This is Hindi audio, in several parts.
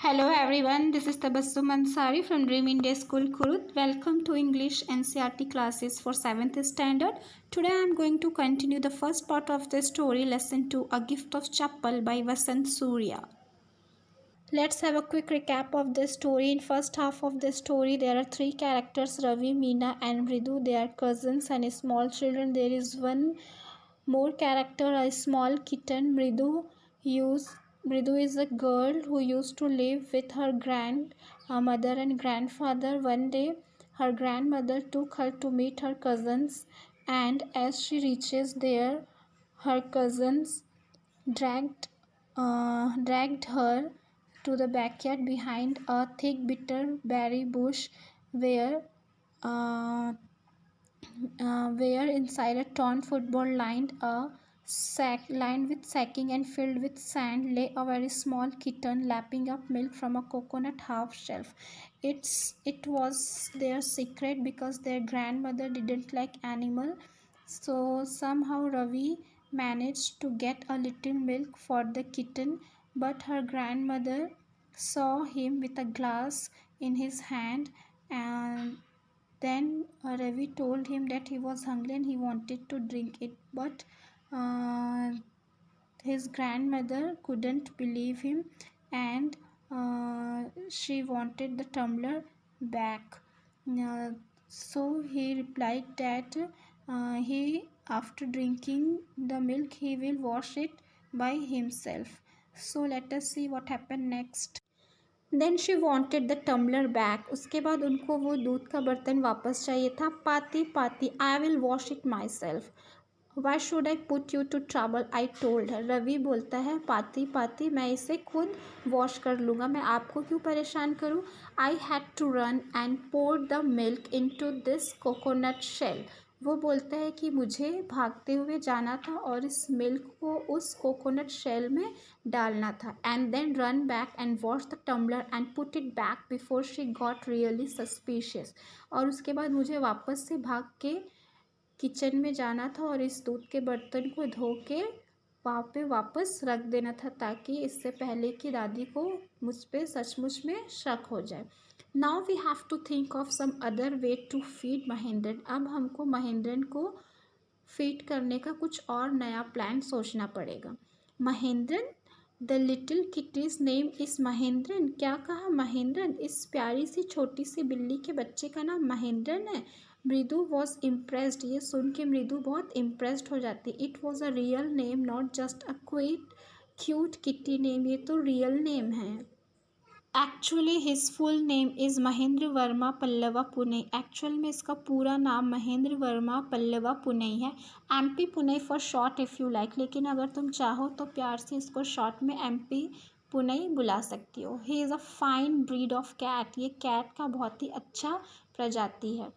Hello everyone, this is Tabassum Ansari from Dream India School Kurut. Welcome to English NCERT classes for 7th standard. Today I am going to continue the first part of the story lesson 2, A Gift of Chappal by Vasant Surya. Let's have a quick recap of the story. In first half of the story, there are three characters, Ravi, Meena and Mridu. They are cousins and small children. There is one more character, a small kitten, Mridu. Mridu is a girl who used to live with her grandmother and grandfather. One day, her grandmother took her to meet her cousins, and as she reaches there, her cousins dragged her to the backyard behind a thick bitter berry bush where uh, where inside a torn football lined with sacking and filled with sand lay a very small kitten lapping up milk from a coconut half shelf. It was their secret because their grandmother didn't like animal, so somehow Ravi managed to get a little milk for the kitten, but her grandmother saw him with a glass in his hand, and then Ravi told him that he was hungry and he wanted to drink it, but uh, his grandmother couldn't believe him, and she wanted the tumbler back. Uh, so he replied that he, after drinking the milk, he will wash it by himself. So let us see what happened next. Then she wanted the tumbler back. उसके बाद उनको वो दूध का बर्तन वापस चाहिए था. Paati paati I will wash it myself. Why should I put you to trouble, I told her. Ravi बोलता है पाती पाती मैं इसे खुद वॉश कर लूँगा, मैं आपको क्यों परेशान करूँ. I had to run and pour the milk into this coconut shell. वो बोलता है कि मुझे भागते हुए जाना था और इस मिल्क को उस कोकोनट शेल में डालना था. And then run back and wash the tumbler and put it back before she got really suspicious. और उसके बाद मुझे वापस से भाग के किचन में जाना था और इस दूध के बर्तन को धो के वहाँ पे वापस रख देना था, ताकि इससे पहले कि दादी को मुझ पर सचमुच में शक हो जाए. Now we have to think of some other way to feed Mahendran. अब हमको महेंद्रन को फीड करने का कुछ और नया प्लान सोचना पड़ेगा. Mahendran, the little kitty's name is Mahendran. क्या कहा महेंद्रन? इस प्यारी सी छोटी सी बिल्ली के बच्चे का नाम महेंद्रन है. मृदु वॉज इम्प्रेस्ड. ये सुन के मृदु बहुत इम्प्रेस्ड हो जाती. It was a real name, not just a cute kitty name. ये तो रियल नेम है. Actually his full name is Mahendra Verma Pallava Pune. Actual में इसका पूरा नाम महेंद्र वर्मा पल्लवा पुणे है. MP Pune for short if you like. लेकिन अगर तुम चाहो तो प्यार से इसको शॉर्ट में MP पुणे बुला सकती हो. He is a fine breed of cat. ये कैट का बहुत ही अच्छा प्रजाति है.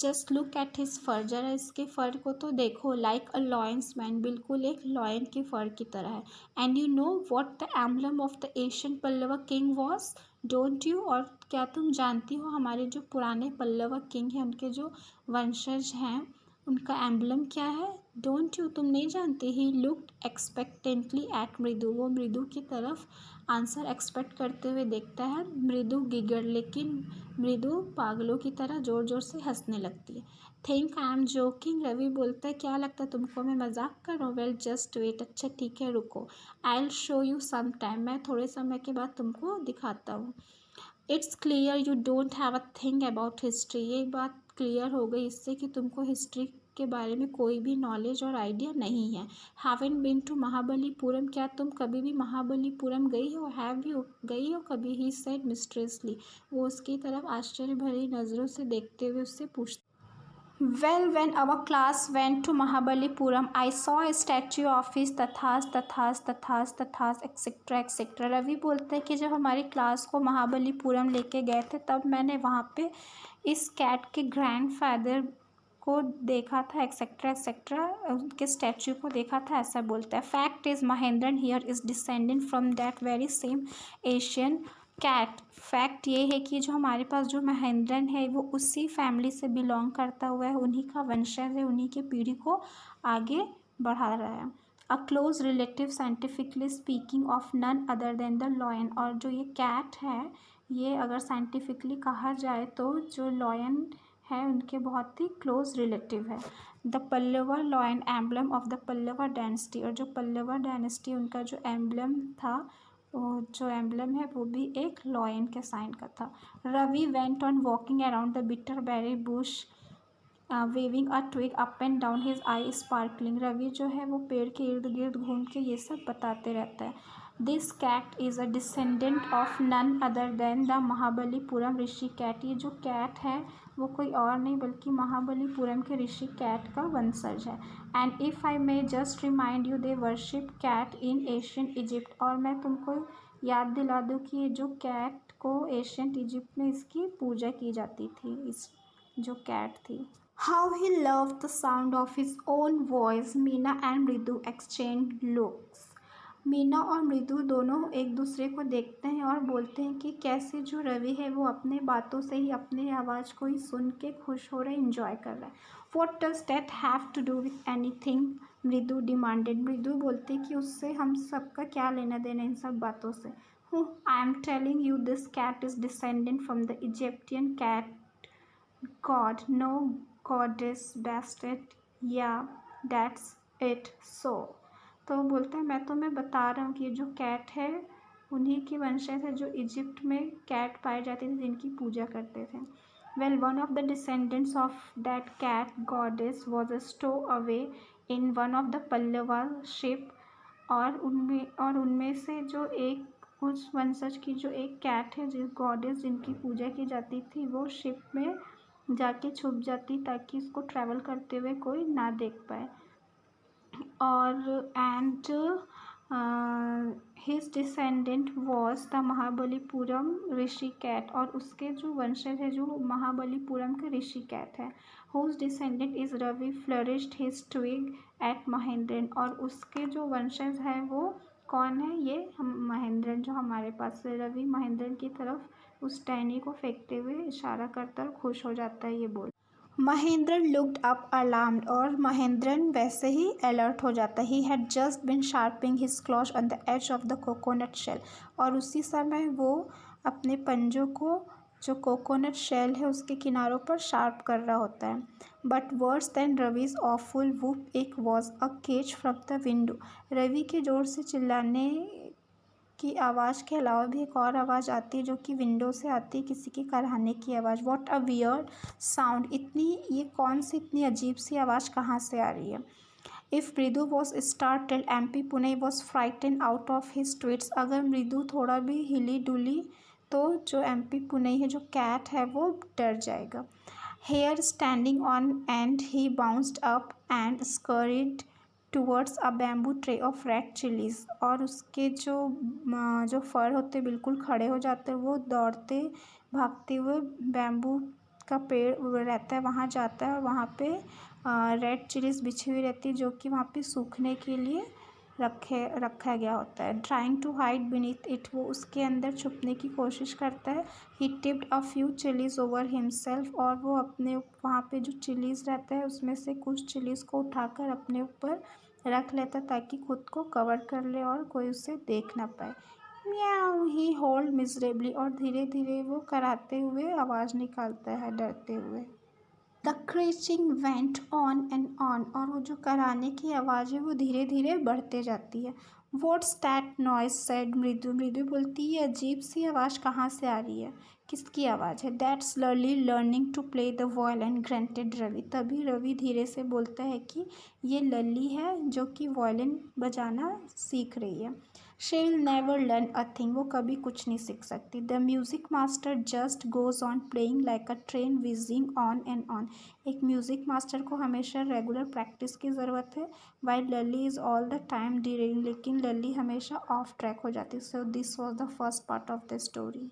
Just look at his fur. जरा इसके फर को तो देखो. Like a lion's mane. बिल्कुल एक लॉयन के फर की तरह है. And you know what the emblem of the Asian Pallava king was, don't you. और क्या तुम जानती हो हमारे जो पुराने पल्लवा किंग हैं, उनके जो वंशज हैं, उनका एम्बलम क्या है? डोंट यू, तुम नहीं जानती. ही लुक्ड एक्सपेक्टेंटली एट मृदु. वो मृदु की तरफ आंसर एक्सपेक्ट करते हुए देखता है. मृदु गिगड़. लेकिन मृदु पागलों की तरह ज़ोर ज़ोर से हंसने लगती है. Think I am joking. Ravi बोलता है क्या लगता है तुमको मैं मजाक कर रहा हूँ. Well just wait. अच्छा ठीक है रुको. I will show you some time. मैं थोड़े समय के बाद तुमको दिखाता हूँ. It's clear you don't have a thing about history. ये बात क्लियर हो गई इससे कि तुमको हिस्ट्री के बारे में कोई भी नॉलेज और आइडिया नहीं है. Haven't been to Mahabalipuram. क्या तुम कभी भी महाबलीपुरम गई हो? हैव यू, गई हो कभी? He said mysteriously. वो उसकी तरफ आश्चर्य भरी नज़रों से देखते हुए उससे पूछते. Well, when our class went to Mahabalipuram, I saw a statue of his तथास तथास तथास तथास एक्सेट्रा एक्सेट्रा. रवि बोलते हैं कि जब हमारी क्लास को महाबलीपुरम लेके गए थे तब मैंने वहाँ पे इस कैट के ग्रैंडफादर को देखा था, एक्सेट्रा एक्सेट्रा, उनके स्टैचू को देखा था, ऐसा बोलता है. Fact is Mahendran here is descendant from that very same Asian cat. Fact ये है कि जो हमारे पास जो महेंद्रन है वो उसी फैमिली से बिलोंग करता हुआ है, उन्हीं का वंशज है, उन्हीं के पीढ़ी को आगे बढ़ा रहा है. A close relative scientifically speaking of none other than the lion. और जो ये कैट है, ये अगर साइंटिफिकली कहा जाए तो जो लॉयन है उनके बहुत ही क्लोज रिलेटिव है। The Pallava lion emblem of the Pallava dynasty. और जो पल्लवा डायनेस्टी उनका जो एम्बलम था, वो जो एम्बलम है वो भी एक लॉयन के साइन का था। Ravi went on walking around the bitter berry bush waving a twig up and down his eye sparkling. Ravi जो है वो पेड़ के इर्द गिर्द घूम के ये सब बताते रहता है। This cat is a descendant of none other than the Mahabalipuram Rishi cat. ये जो कैट है वो कोई और नहीं बल्कि महाबलीपुरम के ऋषि कैट का वंशज है। And if I may just remind you, they worship cat in Asian Egypt. और मैं तुमको याद दिला दूँ कि ये जो कैट को एशियन इजिप्ट में इसकी पूजा की जाती थी, इस जो कैट थी। How he loved the sound of his own voice. Meena and मृदु एक्सचेंज लुक्स। मीना और मृदु दोनों एक दूसरे को देखते हैं और बोलते हैं कि कैसे जो रवि है वो अपने बातों से ही, अपने आवाज़ को ही सुन के खुश हो रहे, इंजॉय कर रहा है। What does that have to do with anything? मृदु डिमांडेड। मृदु बोलते कि उससे हम सबका क्या लेना देना इन सब बातों से। I am telling you this cat is descendant from the Egyptian cat God, no goddess best it, yeah, that's it so। तो वो बोलते हैं मैं तुम्हें बता रहा हूँ कि ये जो कैट है उन्हीं की वंशज है जो इजिप्ट में कैट पाए जाते थे जिनकी पूजा करते थे। Well, one of the descendants of that cat goddess was a stowaway in one of the Pallava ship. और उनमें से जो एक, उस वंशज की जो एक कैट है जिस गॉडेस जिनकी पूजा की जाती थी, वो शिप में जाके छुप जाती ताकि उसको ट्रैवल करते हुए कोई ना देख पाए। और and his descendant was the Mahabalipuram Rishi cat. और उसके जो वंशज है जो महाबलीपुरम के ऋषि कैट है। Whose descendant is Ravi flourished his twig at Mahendran. और उसके जो वंशज है वो कौन है, ये हम महेंद्रन जो हमारे पास है। रवि महेंद्रन की तरफ उस टहनी को फेंकते हुए इशारा करता और खुश हो जाता है ये बोल। Mahendran looked up alarmed. और महेंद्रन वैसे ही अलर्ट हो जाता है। He had just been sharpening his claws on the edge of the coconut shell. और उसी समय वो अपने पंजों को जो कोकोनट शेल है उसके किनारों पर शार्प कर रहा होता है। But worse than Ravi's awful whoop एक was a cage from the window. Ravi के ज़ोर से चिल्लाने की आवाज़ के अलावा भी एक और आवाज़ आती है जो कि विंडो से आती है, किसी के कराहने की आवाज़। What a weird sound. ये कौन सी इतनी अजीब सी आवाज़ कहाँ से आ रही है। इफ़ मृदु was startled, MP Pune was frighten out of his tweets. अगर मृदु थोड़ा भी हिली डुली तो जो एमपी पुणे है जो कैट है वो डर जाएगा। Hair standing on end he bounced up and scurried towards a bamboo tray of red chillies. और उसके जो फर होते बिल्कुल खड़े हो जाते हैं, वो दौड़ते भागते हुए बैम्बू का पेड़ रहता है वहाँ जाता है। और वहाँ पे रेड चिलीज़ बिछी हुई रहती है जो कि वहाँ पे सूखने के लिए रखा गया होता है। Trying to hide beneath it, वो उसके अंदर छुपने की कोशिश करता है। He tipped a few chillies over himself. और वो अपने वहाँ पे जो चिलीज़ रहता है उसमें से कुछ चिलीज़ को उठाकर अपने ऊपर रख लेता ताकि खुद को कवर कर ले और कोई उसे देख ना पाए। म्याऊ ही होल्ड मिजरेबली। और धीरे धीरे वो कराते हुए आवाज़ निकालता है डरते हुए। The creaking went on and on. और वो जो कराने की आवाज़ है वो धीरे धीरे बढ़ते जाती है। व्हाट्स दैट नॉइज सेड मृदु। मृदु बोलती है अजीब सी आवाज़ कहाँ से आ रही है, किसकी आवाज़ है। That's Lily learning to play the violin grunted Ravi. तभी रवि धीरे से बोलता है कि ये लल्ली है जो कि वायलिन बजाना सीख रही है। She will never learn a thing. वो कभी कुछ नहीं सीख सकती। The music master just goes on playing like a train whizzing on and on. एक म्यूज़िक मास्टर को हमेशा रेगुलर प्रैक्टिस की ज़रूरत है। While Lily is all the time derailing. लेकिन लली हमेशा ऑफ ट्रैक हो जाती है। So this was the first part of the story.